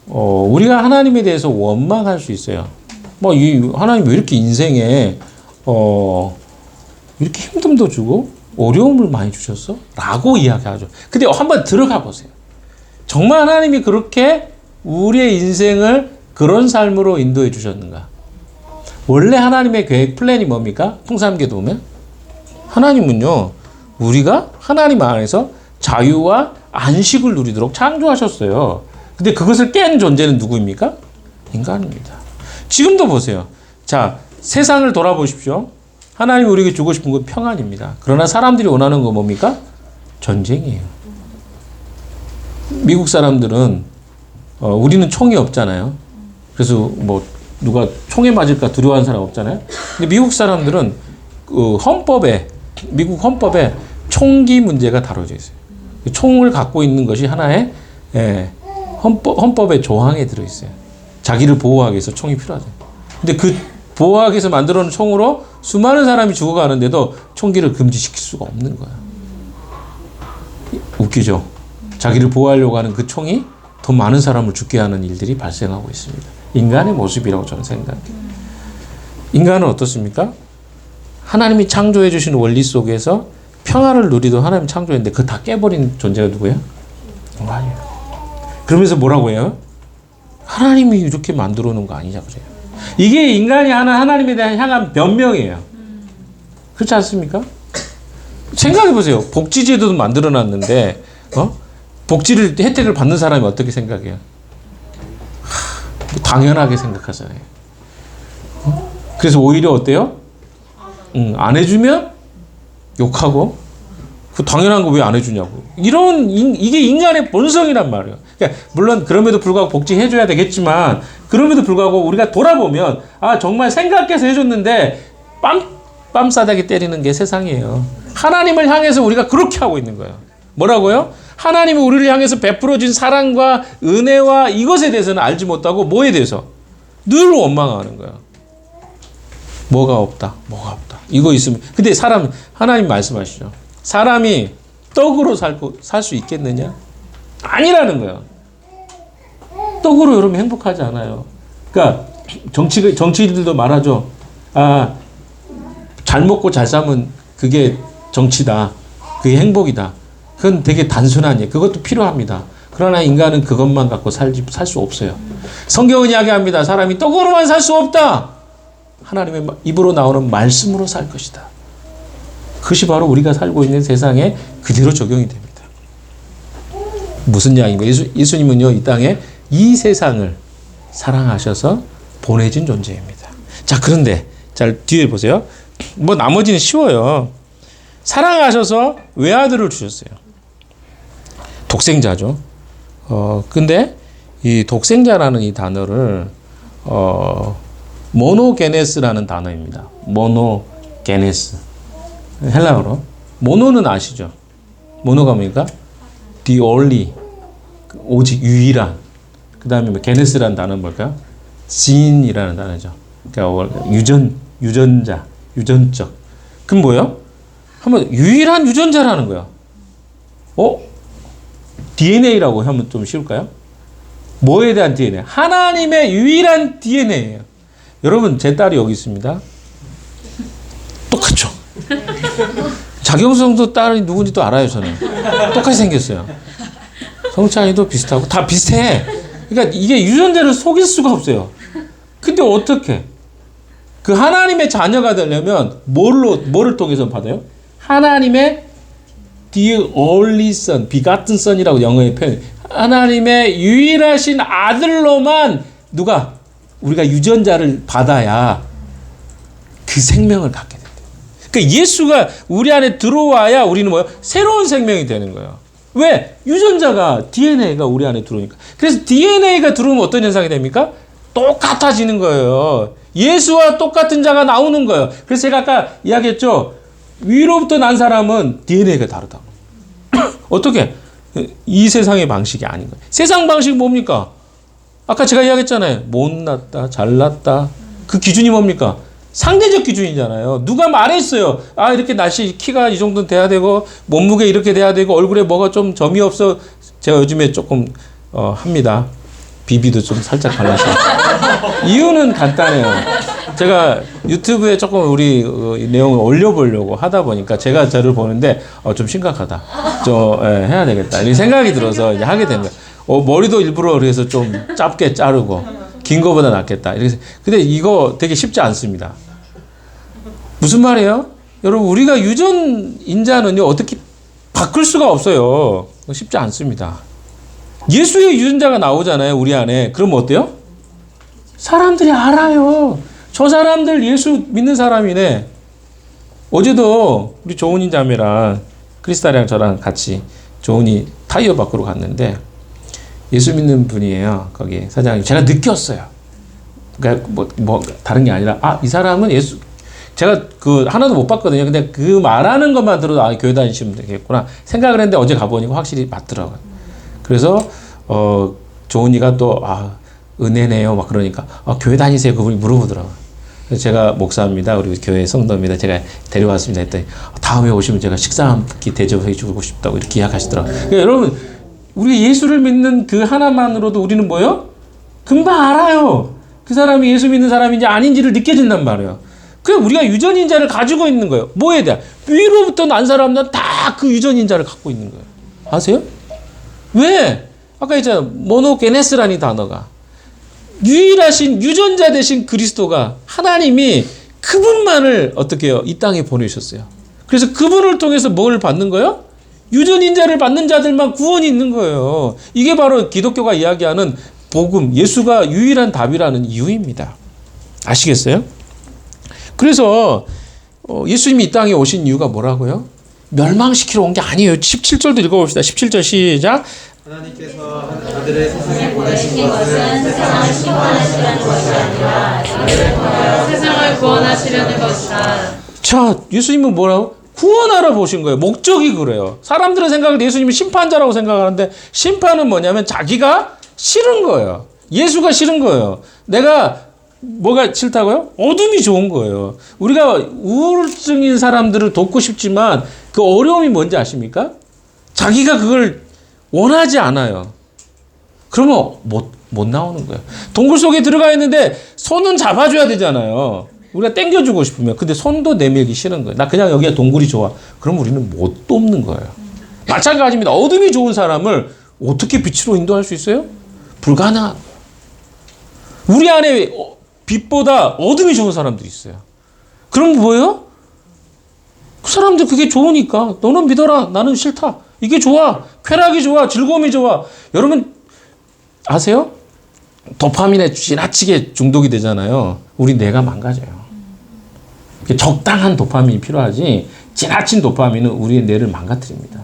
우리가 하나님에 대해서 원망할 수 있어요. 뭐, 하나님 왜 이렇게 인생에, 이렇게 힘듦도 주고, 어려움을 많이 주셨어? 라고 이야기하죠. 근데 한번 들어가 보세요. 정말 하나님이 그렇게 우리의 인생을 그런 삶으로 인도해 주셨는가? 원래 하나님의 계획, 플랜이 뭡니까? 풍삼기도 보면? 하나님은요, 우리가 하나님 안에서 자유와 안식을 누리도록 창조하셨어요. 근데 그것을 깬 존재는 누구입니까? 인간입니다. 지금도 보세요. 자, 세상을 돌아보십시오. 하나님이 우리에게 주고 싶은 건 평안입니다. 그러나 사람들이 원하는 건 뭡니까? 전쟁이에요. 미국 사람들은 우리는 총이 없잖아요. 그래서 뭐 누가 총에 맞을까 두려워하는 사람 없잖아요. 근데 미국 사람들은 그 미국 헌법에 총기 문제가 다뤄져 있어요. 총을 갖고 있는 것이 하나의 헌법의 조항에 들어있어요. 자기를 보호하기 위해서 총이 필요하죠. 근데 그 보호하기 위해서 만들어 놓은 총으로 수많은 사람이 죽어가는데도 총기를 금지시킬 수가 없는 거예요. 웃기죠? 자기를 보호하려고 하는 그 총이 더 많은 사람을 죽게 하는 일들이 발생하고 있습니다. 인간의 모습이라고 저는 생각해요. 인간은 어떻습니까? 하나님이 창조해 주신 원리 속에서 평화를 누리던 하나님 창조했는데 그거 다 깨버린 존재가 누구예요? 인간이에요. 그러면서 뭐라고 해요? 하나님이 이렇게 만들어 놓은 거 아니냐 그래요. 이게 인간이 하는 하나님에 대한 향한 변명이에요. 그렇지 않습니까? 생각해 보세요. 복지제도도 만들어 놨는데 복지를 혜택을 받는 사람이 어떻게 생각해요? 당연하게 생각하잖아요. 그래서 오히려 어때요? 안 해주면 욕하고 그 당연한 거 왜 안 해주냐고. 이게 인간의 본성이란 말이에요. 그러니까 물론 그럼에도 불구하고 복지해줘야 되겠지만 그럼에도 불구하고 우리가 돌아보면 정말 생각해서 해줬는데 뺨싸대기 때리는 게 세상이에요. 하나님을 향해서 우리가 그렇게 하고 있는 거예요. 뭐라고요? 하나님이 우리를 향해서 베풀어진 사랑과 은혜와 이것에 대해서는 알지 못하고 뭐에 대해서? 늘 원망하는 거예요. 뭐가 없다. 이거 있으면. 근데 하나님 말씀하시죠. 사람이 떡으로 살 수 있겠느냐? 아니라는 거예요. 떡으로 여러분 행복하지 않아요. 그러니까 정치인들도 말하죠. 잘 먹고 잘 사면 그게 정치다. 그게 행복이다. 그건 되게 단순한 예. 그것도 필요합니다. 그러나 인간은 그것만 갖고 살 수 없어요. 성경은 이야기합니다. 사람이 떡으로만 살 수 없다. 하나님의 입으로 나오는 말씀으로 살 것이다. 그것이 바로 우리가 살고 있는 세상에 그대로 적용이 됩니다. 무슨 이야기인가요? 예수님은요, 이 땅에 이 세상을 사랑하셔서 보내진 존재입니다. 자, 그런데 잘 뒤에 보세요. 뭐 나머지는 쉬워요. 사랑하셔서 외아들을 주셨어요. 독생자죠. 근데 이 독생자라는 이 단어를 모노게네스라는 단어입니다. 모노게네스. 헬라어로. 모노는 아시죠? 모노가 뭡니까? The only. 오직 유일한. 그 다음에 뭐 게네스라는 단어는 뭘까요? 진이라는 단어죠. 그러니까 유전자, 유전적. 그럼 뭐예요? 한번 유일한 유전자라는 거야. DNA라고 하면 좀 쉬울까요? 뭐에 대한 DNA? 하나님의 유일한 DNA예요. 여러분, 제 딸이 여기 있습니다. 똑같죠? 자경성도 딸이 누군지 또 알아요, 저는. 똑같이 생겼어요. 성찬이도 비슷하고 다 비슷해. 그러니까 이게 유전자를 속일 수가 없어요. 근데 어떻게? 그 하나님의 자녀가 되려면 뭐를 통해서 받아요? 하나님의 The only son, begotten son이라고 영어에 표현해요. 하나님의 유일하신 아들로만 우리가 유전자를 받아야 그 생명을 갖게 된대요. 그러니까 예수가 우리 안에 들어와야 우리는 뭐예요? 새로운 생명이 되는 거예요. 왜? 유전자가, DNA가 우리 안에 들어오니까. 그래서 DNA가 들어오면 어떤 현상이 됩니까? 똑같아지는 거예요. 예수와 똑같은 자가 나오는 거예요. 그래서 제가 아까 이야기했죠. 위로부터 난 사람은 DNA가 다르다. 어떻게? 이 세상의 방식이 아닌 거예요. 세상 방식이 뭡니까? 아까 제가 이야기했잖아요. 못났다, 잘났다. 그 기준이 뭡니까? 상대적 기준이잖아요. 누가 말했어요. 아, 이렇게 날씨 키가 이 정도 돼야 되고 몸무게 이렇게 돼야 되고 얼굴에 뭐가 좀 점이 없어. 제가 요즘에 조금 합니다. 비비도 좀 살짝 발라서. 이유는 간단해요. 제가 유튜브에 조금 우리 내용을 올려보려고 하다 보니까 제가 저를 보는데 좀 심각하다. 해야 되겠다. 이런 생각이 들어서 이제 하게 된 거예요. 머리도 일부러 그래서 좀 짧게 자르고 긴 거보다 낫겠다. 이렇게. 근데 이거 되게 쉽지 않습니다. 무슨 말이에요? 여러분, 우리가 유전인자는요, 어떻게 바꿀 수가 없어요. 쉽지 않습니다. 예수의 유전자가 나오잖아요, 우리 안에. 그럼 어때요? 사람들이 알아요. 저 사람들 예수 믿는 사람이네. 어제도 우리 조은이 자매랑 크리스탈이랑 저랑 같이 조은이 타이어 바꾸러 갔는데 예수 믿는 분이에요. 거기 사장님. 제가 느꼈어요. 그러니까 뭐 다른 게 아니라 이 사람은 예수 제가 하나도 못 봤거든요. 근데 그 말하는 것만 들어도 교회 다니시면 되겠구나 생각을 했는데 어제 가보니까 확실히 맞더라고요. 그래서 조은이가 또 은혜네요 막 그러니까 교회 다니세요? 그분이 물어보더라고요. 그래서 제가 목사입니다. 우리 교회 성도입니다. 제가 데려왔습니다 했더니 다음에 오시면 제가 식사 한 끼 대접해 주고 싶다고 이렇게 이야기하시더라고요. 그러니까 여러분, 우리 예수를 믿는 그 하나만으로도 우리는 뭐예요? 금방 알아요. 그 사람이 예수 믿는 사람인지 아닌지를 느껴진단 말이에요. 그냥 우리가 유전인자를 가지고 있는 거예요. 뭐에 대한? 위로부터 난 사람들은 다 그 유전인자를 갖고 있는 거예요. 아세요? 왜? 아까 했잖아요. 모노게네스라는 단어가. 유일하신 유전자 되신 그리스도가 하나님이 그분만을 어떻게 해요? 이 땅에 보내셨어요. 그래서 그분을 통해서 뭘 받는 거예요? 유전인자를 받는 자들만 구원이 있는 거예요. 이게 바로 기독교가 이야기하는 복음, 예수가 유일한 답이라는 이유입니다. 아시겠어요? 그래서 예수님이 이 땅에 오신 이유가 뭐라고요? 멸망시키러 온 게 아니에요. 17절도 읽어봅시다. 17절 시작. 하나님께서 아들을 세상에 보내신 것은 세상을 심판하시려는 것이 아니라 세상을 구원하시려는 것이다. 자, 예수님은 뭐라고? 구원하러 보신 거예요. 목적이 그래요. 사람들은 생각을 예수님은 심판자라고 생각하는데 심판은 뭐냐면 자기가 싫은 거예요. 예수가 싫은 거예요. 내가 뭐가 싫다고요? 어둠이 좋은 거예요. 우리가 우울증인 사람들을 돕고 싶지만 그 어려움이 뭔지 아십니까? 자기가 그걸 원하지 않아요. 그러면 못 나오는 거예요. 동굴 속에 들어가 있는데 손은 잡아줘야 되잖아요. 우리가 땡겨주고 싶으면. 근데 손도 내밀기 싫은 거예요. 나 그냥 여기가 동굴이 좋아. 그럼 우리는 못 돕는 거예요. 마찬가지입니다. 어둠이 좋은 사람을 어떻게 빛으로 인도할 수 있어요? 불가능한 거예요. 우리 안에 빛보다 어둠이 좋은 사람들이 있어요. 그럼 뭐예요? 그 사람들 그게 좋으니까 너는 믿어라. 나는 싫다. 이게 좋아. 쾌락이 좋아. 즐거움이 좋아. 여러분 아세요? 도파민에 지나치게 중독이 되잖아요. 우리 뇌가 망가져요. 적당한 도파민이 필요하지 지나친 도파민은 우리의 뇌를 망가뜨립니다.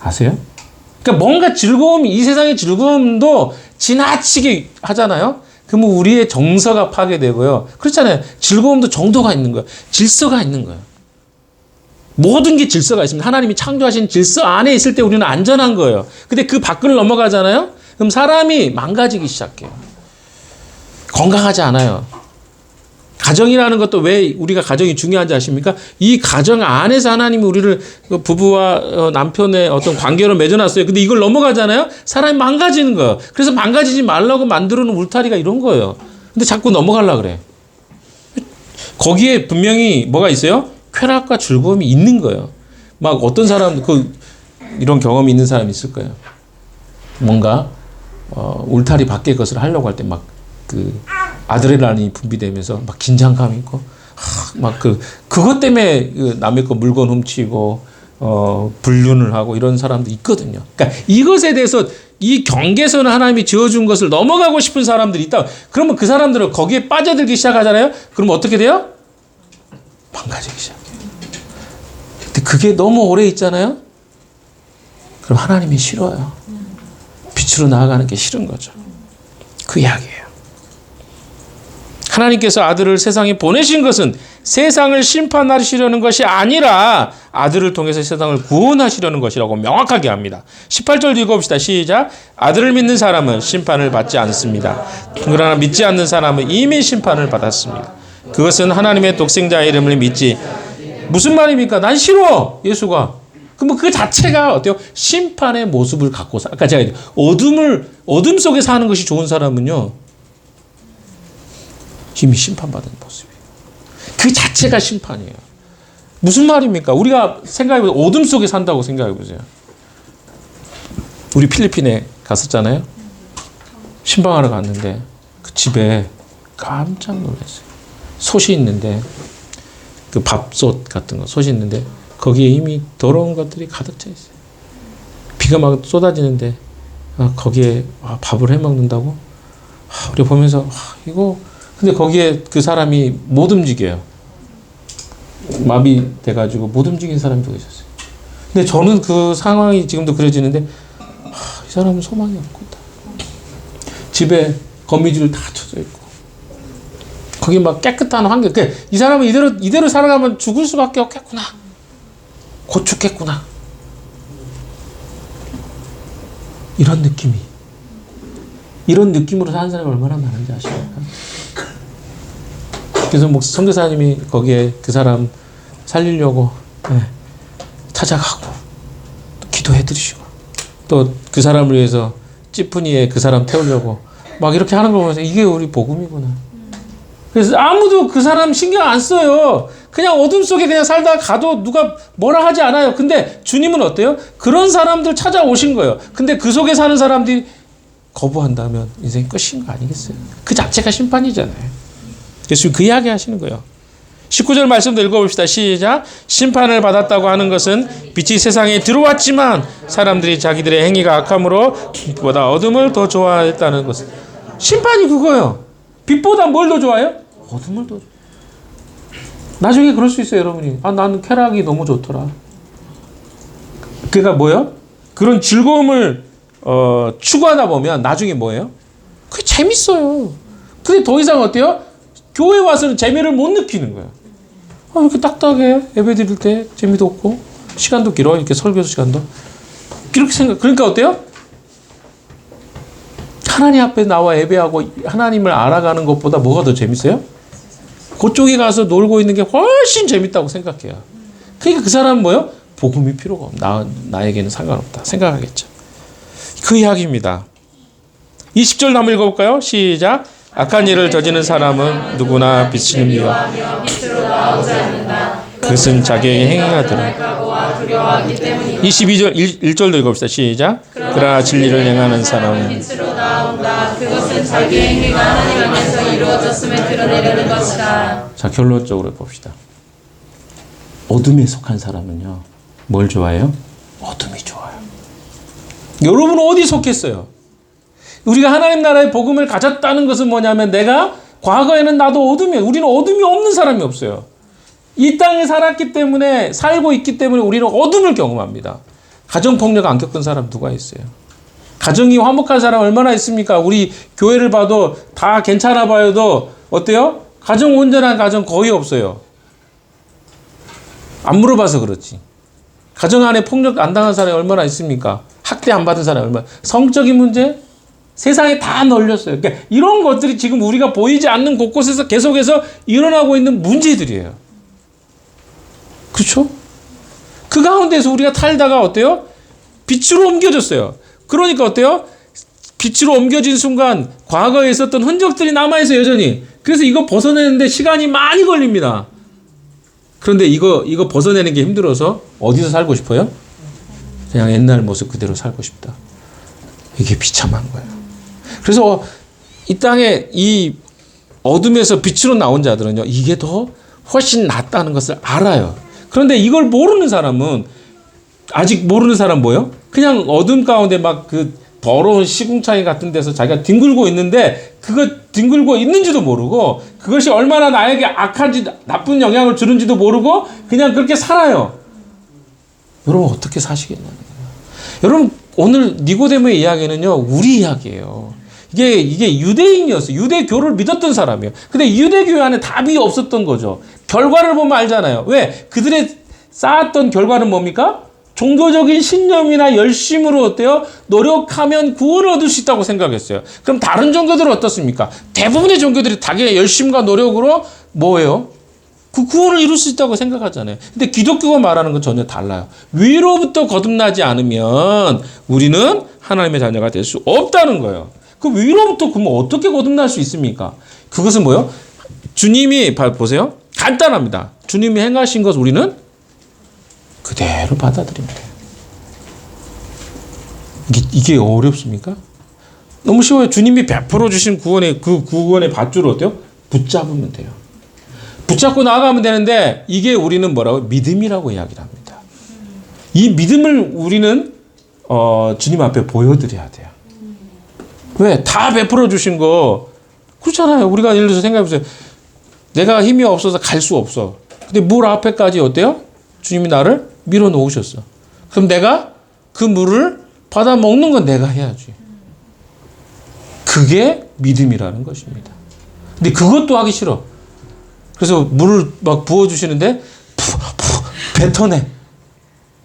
아세요? 그러니까 뭔가 즐거움이 이 세상의 즐거움도 지나치게 하잖아요. 그러면 우리의 정서가 파괴되고요. 그렇잖아요. 즐거움도 정도가 있는 거예요. 질서가 있는 거예요. 모든 게 질서가 있습니다. 하나님이 창조하신 질서 안에 있을 때 우리는 안전한 거예요. 근데 그 밖을 넘어가잖아요. 그럼 사람이 망가지기 시작해요. 건강하지 않아요. 가정이라는 것도 왜 우리가 가정이 중요한지 아십니까? 이 가정 안에서 하나님이 우리를 부부와 남편의 어떤 관계로 맺어놨어요. 근데 이걸 넘어가잖아요. 사람이 망가지는 거예요. 그래서 망가지지 말라고 만들어놓은 울타리가 이런 거예요. 근데 자꾸 넘어가려고 그래. 거기에 분명히 뭐가 있어요? 쾌락과 즐거움이 있는 거예요. 막 어떤 사람, 이런 경험이 있는 사람이 있을 거예요. 뭔가, 울타리 밖의 것을 하려고 할 때 막 아드레날린이 분비되면서 막 긴장감이 있고, 그것 때문에 남의 거 물건 훔치고, 불륜을 하고 이런 사람도 있거든요. 그러니까 이것에 대해서 이 경계선을 하나님이 지어준 것을 넘어가고 싶은 사람들이 있다. 그러면 그 사람들은 거기에 빠져들기 시작하잖아요. 그러면 어떻게 돼요? 망가지기 시작해요. 근데 그게 너무 오래 있잖아요. 그럼 하나님이 싫어요. 빛으로 나아가는 게 싫은 거죠. 그 이야기예요. 하나님께서 아들을 세상에 보내신 것은 세상을 심판하시려는 것이 아니라 아들을 통해서 세상을 구원하시려는 것이라고 명확하게 합니다. 18절 읽어봅시다. 시작. 아들을 믿는 사람은 심판을 받지 않습니다. 그러나 믿지 않는 사람은 이미 심판을 받았습니다. 그것은 하나님의 독생자의 이름을 믿지. 무슨 말입니까? 난 싫어. 예수가. 그럼 그 자체가 어때요? 심판의 모습을 갖고 아까 제가 어둠 속에 사는 것이 좋은 사람은요. 이미 심판받은 모습이에요. 그 자체가 심판이에요. 무슨 말입니까? 우리가 생각해보세요. 어둠 속에 산다고 생각해보세요. 우리 필리핀에 갔었잖아요. 신방하러 갔는데 그 집에 깜짝 놀랐어요. 솥이 있는데 그 밥솥 같은 거 솥이 있는데 거기에 이미 더러운 것들이 가득 차 있어요. 비가 막 쏟아지는데 거기에 밥을 해 먹는다고? 우리 보면서 이거 근데 거기에 그 사람이 못 움직여요. 마비 돼가지고 못 움직이는 사람이 또 있었어요. 근데 저는 그 상황이 지금도 그려지는데 이 사람은 소망이 없구나. 집에 거미줄 다 쳐져 있고 거기 막 깨끗한 환경. 이 사람은 이대로 살아가면 죽을 수밖에 없겠구나. 곧 죽겠구나. 이런 느낌으로 사는 사람이 얼마나 많은지 아십니까? 그래서 선교사님이 거기에 그 사람 살리려고 찾아가고 또 기도해 드리시고 또 그 사람을 위해서 찌푸니에 그 사람 태우려고 막 이렇게 하는 걸 보면서 이게 우리 복음이구나. 그래서 아무도 그 사람 신경 안 써요. 그냥 어둠 속에 그냥 살다가 가도 누가 뭐라 하지 않아요. 근데 주님은 어때요? 그런 사람들 찾아오신 거예요. 근데 그 속에 사는 사람들이 거부한다면 인생이 끝인 거 아니겠어요? 그 자체가 심판이잖아요. 예수님 그 이야기 하시는 거예요. 19절 말씀도 읽어봅시다. 시작. 심판을 받았다고 하는 것은 빛이 세상에 들어왔지만 사람들이 자기들의 행위가 악함으로 빛보다 어둠을 더 좋아했다는 것은 심판이 그거예요. 빛보다 뭘 더 좋아해요? 어둠을 더. 나중에 그럴 수 있어요, 여러분이. 나는 쾌락이 너무 좋더라. 그러니까 뭐예요? 그런 즐거움을 추구하다 보면 나중에 뭐예요? 그게 재밌어요. 근데 더 이상 어때요? 교회 와서는 재미를 못 느끼는 거예요. 이렇게 딱딱해. 예배 드릴 때 재미도 없고 시간도 길어. 이렇게 설교 시간도. 이렇게 그러니까 어때요? 하나님 앞에 나와 예배하고 하나님을 알아가는 것보다 뭐가 더 재밌어요? 그쪽에 가서 놀고 있는 게 훨씬 재밌다고 생각해요. 그러니까 그 사람은 뭐예요? 복음이 필요가 없다. 나에게는 상관없다. 생각하겠죠. 그 이야기입니다. 20절 한번 읽어볼까요? 시작. 악한 일을 저지르는 사람은 누구나 빛을 미워 그것은 자기의 행위가 드러나. 22절 1절도 읽어봅시다. 시작. 그러나 진리를 행하는 사람은 빛으로 나온다. 그것은 자기의 행위가 하나님 안에서 이루어졌음을 드러내려는 것이다. 자, 결론적으로 봅시다. 어둠에 속한 사람은요, 뭘 좋아해요? 어둠이 좋아요. 여러분 어디 속했어요? 우리가 하나님 나라의 복음을 가졌다는 것은 뭐냐면 내가 과거에는 나도 우리는 어둠이 없는 사람이 없어요. 이 땅에 살았기 때문에 살고 있기 때문에 우리는 어둠을 경험합니다. 가정폭력 안 겪은 사람 누가 있어요? 가정이 화목한 사람 얼마나 있습니까? 우리 교회를 봐도 다 괜찮아 봐도 어때요? 가정 온전한 가정 거의 없어요. 안 물어봐서 그렇지. 가정 안에 폭력 안 당한 사람이 얼마나 있습니까? 학대 안 받은 사람이 얼마나. 성적인 문제? 세상에 다 널렸어요. 그러니까 이런 것들이 지금 우리가 보이지 않는 곳곳에서 계속해서 일어나고 있는 문제들이에요. 그렇죠? 그 가운데서 우리가 살다가 어때요? 빛으로 옮겨졌어요. 그러니까 어때요? 빛으로 옮겨진 순간 과거에 있었던 흔적들이 남아있어요, 여전히. 그래서 이거 벗어내는데 시간이 많이 걸립니다. 그런데 이거 벗어내는 게 힘들어서 어디서 살고 싶어요? 그냥 옛날 모습 그대로 살고 싶다. 이게 비참한 거예요. 그래서 이 땅에 이 어둠에서 빛으로 나온 자들은요, 이게 더 훨씬 낫다는 것을 알아요. 그런데 이걸 모르는 사람은, 아직 모르는 사람 뭐예요? 그냥 어둠 가운데 막 그 더러운 시궁창이 같은 데서 자기가 뒹굴고 있는데, 그거 뒹굴고 있는지도 모르고, 그것이 얼마나 나에게 악한지, 나쁜 영향을 주는지도 모르고, 그냥 그렇게 살아요. 여러분, 어떻게 사시겠냐는 거예요. 여러분, 오늘 니고데모의 이야기는요, 우리 이야기예요. 이게 유대인이었어요. 유대교를 믿었던 사람이에요. 근데 유대교 안에 답이 없었던 거죠. 결과를 보면 알잖아요. 왜? 그들의 쌓았던 결과는 뭡니까? 종교적인 신념이나 열심으로 어때요? 노력하면 구원을 얻을 수 있다고 생각했어요. 그럼 다른 종교들은 어떻습니까? 대부분의 종교들이 자기의 열심과 노력으로 뭐예요? 그 구원을 이룰 수 있다고 생각하잖아요. 근데 기독교가 말하는 건 전혀 달라요. 위로부터 거듭나지 않으면 우리는 하나님의 자녀가 될 수 없다는 거예요. 그 위로부터 그러면 어떻게 거듭날 수 있습니까? 그것은 뭐예요? 주님이 보세요. 간단합니다. 주님이 행하신 것을 우리는 그대로 받아들입니다. 이게 어렵습니까? 너무 쉬워요. 주님이 베풀어 주신 구원의 그 구원의 밧줄을 어때요? 붙잡으면 돼요. 붙잡고 나아가면 되는데 이게 우리는 뭐라고? 믿음이라고 이야기를 합니다. 이 믿음을 우리는 주님 앞에 보여드려야 돼요. 왜? 다 베풀어 주신 거 그렇잖아요. 우리가 예를 들어서 생각해 보세요. 내가 힘이 없어서 갈 수 없어. 근데 물 앞에까지 어때요? 주님이 나를 밀어 놓으셨어. 그럼 내가 그 물을 받아 먹는 건 내가 해야지. 그게 믿음이라는 것입니다. 근데 그것도 하기 싫어. 그래서 물을 막 부어주시는데 뱉어내.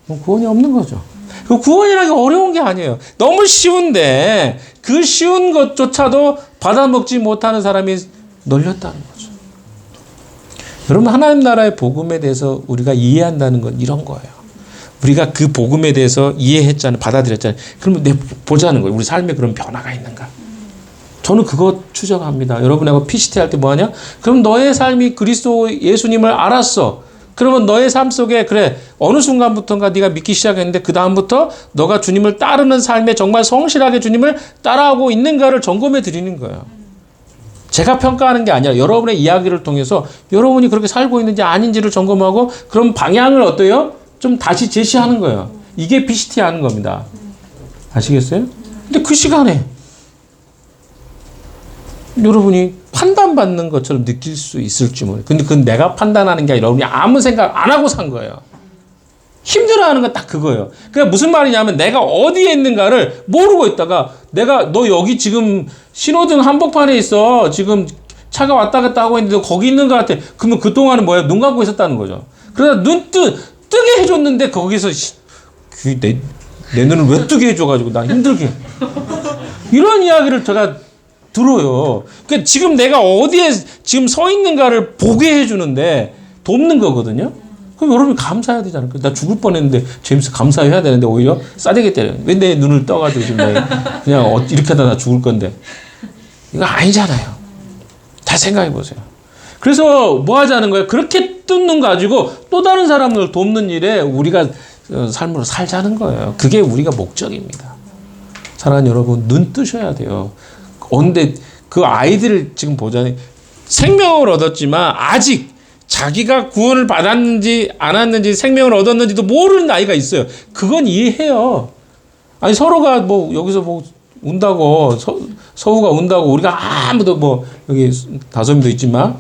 구원이 없는 거죠. 그 구원이라는 게 어려운 게 아니에요. 너무 쉬운데 그 쉬운 것조차도 받아먹지 못하는 사람이 널렸다는 거죠. 여러분 하나님 나라의 복음에 대해서 우리가 이해한다는 건 이런 거예요. 우리가 그 복음에 대해서 이해했잖아요. 받아들였잖아요. 그러면 보자는 거예요. 우리 삶에 그런 변화가 있는가. 저는 그거 추정합니다. 여러분하고 PCT 할 때 뭐하냐? 그럼 너의 삶이 그리스도 예수님을 알았어. 그러면 너의 삶 속에 그래 어느 순간부터인가 네가 믿기 시작했는데 그 다음부터 너가 주님을 따르는 삶에 정말 성실하게 주님을 따라하고 있는가를 점검해 드리는 거예요. 제가 평가하는 게 아니라 여러분의 이야기를 통해서 여러분이 그렇게 살고 있는지 아닌지를 점검하고 그런 방향을 어때요? 좀 다시 제시하는 거예요. 이게 PCT 하는 겁니다. 아시겠어요? 근데 그 시간에 여러분이 판단받는 것처럼 느낄 수 있을지 모르겠어요. 근데 그건 내가 판단하는 게 아니라 여러분이 아무 생각 안 하고 산 거예요. 힘들어하는 건 딱 그거예요. 그러니까 무슨 말이냐면 내가 어디에 있는가를 모르고 있다가 내가 너 여기 지금 신호등 한복판에 있어. 지금 차가 왔다 갔다 하고 있는데 너 거기 있는 것 같아. 그러면 그동안은 뭐야? 눈 감고 있었다는 거죠. 그러다 뜨게 해줬는데 거기서 내 눈을 왜 뜨게 해줘가지고 나 힘들게. 이런 이야기를 제가 들어요. 그러니까 지금 내가 어디에 지금 서 있는가를 보게 해주는데 돕는 거거든요. 그럼 여러분이 감사해야 되지 않을까요? 나 죽을 뻔했는데 제임스 감사해야 되는데 오히려 싸대기 때려. 왜 내 눈을 떠가지고 지금 그냥 이렇게 하다 나 죽을 건데. 이거 아니잖아요. 다 생각해 보세요. 그래서 뭐 하자는 거예요? 그렇게 뜬 눈 가지고 또 다른 사람을 돕는 일에 우리가 삶으로 살자는 거예요. 그게 우리가 목적입니다. 사랑하는 여러분, 눈 뜨셔야 돼요. 근데 그 아이들을 지금 보자니 생명을 얻었지만 아직 자기가 구원을 받았는지 안 받았는지 생명을 얻었는지도 모르는 아이가 있어요. 그건 이해해요. 아니 서로가 뭐 여기서 뭐 운다고 서우가 운다고 우리가 아무도 뭐 여기 다솜이도 있지만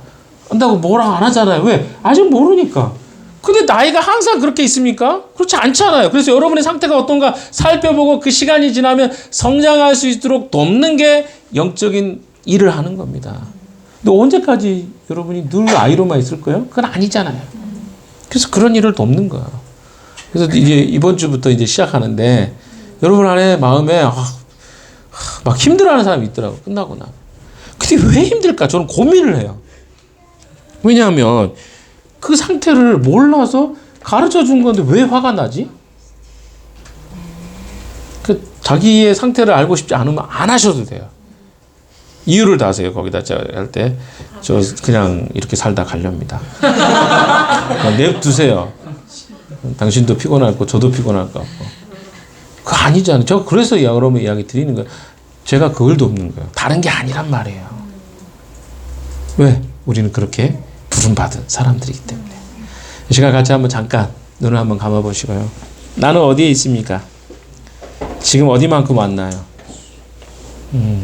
한다고 뭐라 안 하잖아요. 왜? 아직 모르니까. 근데 나이가 항상 그렇게 있습니까? 그렇지 않잖아요. 그래서 여러분의 상태가 어떤가 살펴보고 그 시간이 지나면 성장할 수 있도록 돕는 게 영적인 일을 하는 겁니다. 근데 언제까지 여러분이 늘 아이로만 있을 거예요? 그건 아니잖아요. 그래서 그런 일을 돕는 거예요. 그래서 이제 이번 주부터 이제 시작하는데 여러분 안에 마음에 막 힘들어하는 사람이 있더라고. 끝나고 나. 근데 왜 힘들까? 저는 고민을 해요. 왜냐하면 그 상태를 몰라서 가르쳐 준 건데 왜 화가 나지? 그 자기의 상태를 알고 싶지 않으면 안 하셔도 돼요. 이유를 다세요. 거기다 할 때 저 그냥 이렇게 살다 가렵니다. 냅두세요. 당신도 피곤할 거 저도 피곤할 거 같고. 그거 아니잖아요. 저 그래서 여러분 이야기 드리는 거예요. 제가 그걸 돕는 거예요. 다른 게 아니란 말이에요. 왜? 우리는 그렇게 부름받은 사람들이기 때문에. 이 시간 같이 한번 잠깐 눈을 한번 감아보시고요. 나는 어디에 있습니까? 지금 어디만큼 왔나요?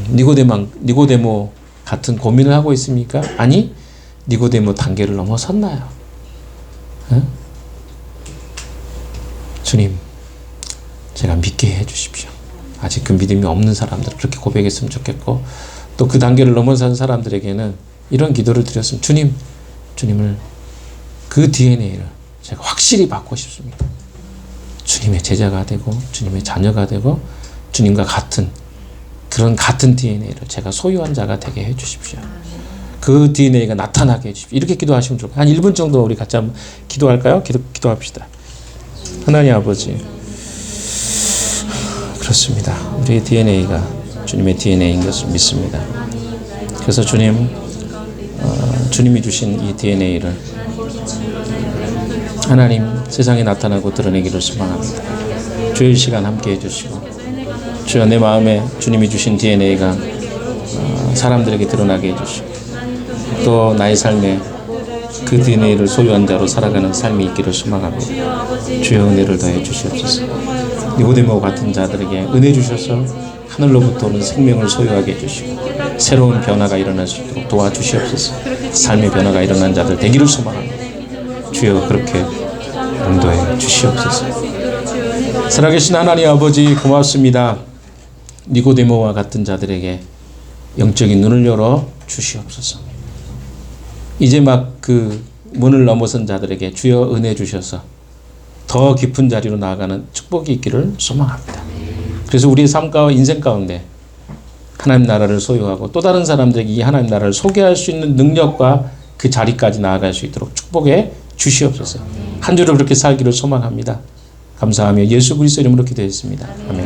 니고데모 같은 고민을 하고 있습니까? 아니, 니고데모 단계를 넘어섰나요? 응? 주님, 제가 믿게 해주십시오. 아직 그 믿음이 없는 사람들 그렇게 고백했으면 좋겠고 또 그 단계를 넘어선 사람들에게는 이런 기도를 드렸으면 주님을 그 DNA를 제가 확실히 받고 싶습니다. 주님의 제자가 되고 주님의 자녀가 되고 주님과 같은 그런 같은 DNA를 제가 소유한 자가 되게 해주십시오. 그 DNA가 나타나게 해주십시오. 이렇게 기도하시면 좋을 거예요. 한 1분 정도 우리 같이 한번 기도할까요? 기도합시다. 하나님 아버지, 그렇습니다. 우리의 DNA가 주님의 DNA인 것을 믿습니다. 그래서 주님, 주님이 주신 이 DNA를 하나님 세상에 나타나고 드러내기를 소망합니다. 주일 시간 함께 해주시고, 주여 내 마음에 주님이 주신 DNA가 사람들에게 드러나게 해주시고, 또 나의 삶에 그 DNA를 소유한 자로 살아가는 삶이 있기를 소망합니다. 주여 은혜를 더해 주시옵소서. 니고데모와 같은 자들에게 은혜 주셔서 하늘로부터 오는 생명을 소유하게 해주시고 새로운 변화가 일어날 수 있도록 도와주시옵소서. 삶의 변화가 일어난 자들 되기를 소망합니다. 주여 그렇게 인도해 주시옵소서. 살아계신 하나님 아버지 고맙습니다. 니고데모와 같은 자들에게 영적인 눈을 열어 주시옵소서. 이제 막 그 문을 넘어선 자들에게 주여 은혜 주셔서 더 깊은 자리로 나아가는 축복이 있기를 소망합니다. 그래서 우리의 삶 가운데 인생 가운데 하나님 나라를 소유하고 또 다른 사람들에게 이 하나님 나라를 소개할 수 있는 능력과 그 자리까지 나아갈 수 있도록 축복해 주시옵소서. 한 주를 그렇게 살기를 소망합니다. 감사하며 예수 그리스도 이름으로 기도했습니다. 아멘.